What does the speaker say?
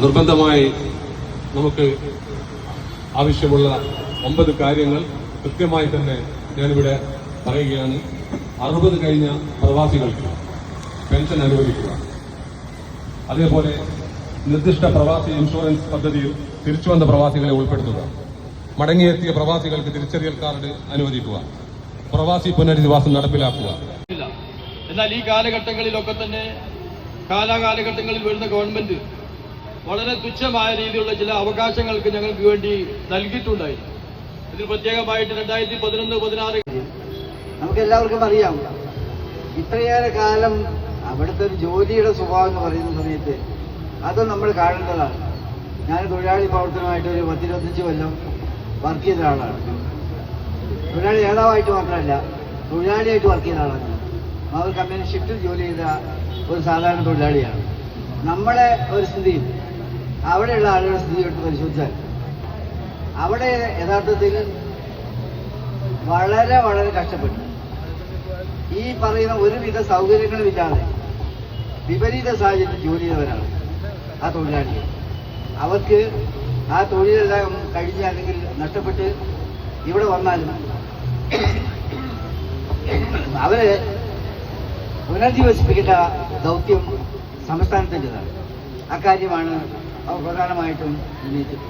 നിർബന്ധമായി നമുക്ക് ആവശ്യമുള്ള 9 കാര്യങ്ങൾ കൃത്യമായി തന്നെ ഞാനിവിടെ പറയുകയാണ്. 60 കഴിഞ്ഞ പ്രവാസികൾക്ക് പെൻഷൻ അനുവദിക്കുക. അതേപോലെ നിർദ്ദിഷ്ട പ്രവാസി ഇൻഷുറൻസ് പദ്ധതിയിൽ തിരിച്ചുവന്ന പ്രവാസികളെ ഉൾപ്പെടുത്തുക. മടങ്ങിയെത്തിയ പ്രവാസികൾക്ക് തിരിച്ചറിയൽ കാർഡ് അനുവദിക്കുക. പ്രവാസി പുനരധിവാസം നടപ്പിലാക്കുക. എന്നാൽ ഈ കാലഘട്ടങ്ങളിലൊക്കെ തന്നെ കാലാകാലഘട്ടങ്ങളിൽ വരുന്ന ഗവൺമെന്റ് വളരെ തുച്ഛമായ രീതിയിലുള്ള ചില അവകാശങ്ങൾക്ക് ഞങ്ങൾക്ക് വേണ്ടി നൽകിയിട്ടുണ്ടായി. ഇതിൽ പ്രത്യേകമായിട്ട് 2011-16 നമുക്ക് എല്ലാവർക്കും അറിയാം. ഇത്രയേറെ കാലം അവിടുത്തെ ഒരു ജോലിയുടെ സ്വഭാവം എന്ന് പറയുന്ന സമയത്ത് അത് നമ്മൾ കാണേണ്ടതാണ്. ഞാൻ തൊഴിലാളി പ്രവർത്തനമായിട്ട് ഒരു 10-25 കൊല്ലം വർക്ക് ചെയ്ത ആളാണ്. തൊഴിലാളി നേതാവായിട്ട് മാത്രമല്ല, തൊഴിലാളിയായിട്ട് വർക്ക് ചെയ്ത ആളാണ്. അവർ കമ്പനി ഷിഫ്റ്റിൽ ജോലി ചെയ്ത ഒരു സാധാരണ തൊഴിലാളിയാണ്. നമ്മളെ ഒരു സ്ഥിതിയും അവിടെയുള്ള ആളുകളുടെ സ്ഥിതി എടുത്ത് പരിശോധിച്ചാൽ അവിടെ യഥാർത്ഥത്തിൽ വളരെ വളരെ കഷ്ടപ്പെട്ടു. ഈ പറയുന്ന ഒരുവിധ സൗകര്യങ്ങളുമില്ലാതെ വിപരീത സാഹചര്യത്തിൽ ജോലി ചെയ്തവരാണ് ആ തൊഴിലാളികൾ. അവർക്ക് ആ തൊഴിലെല്ലാം കഴിഞ്ഞ് അല്ലെങ്കിൽ നഷ്ടപ്പെട്ട് ഇവിടെ വന്നാലും അവരെ പുനരധിവസിപ്പിക്കേണ്ട ദൗത്യം സംസ്ഥാനത്തിൻ്റെതാണ്. അക്കാര്യമാണ് അവർ പ്രധാനമായിട്ടും ഉന്നയിച്ചത്.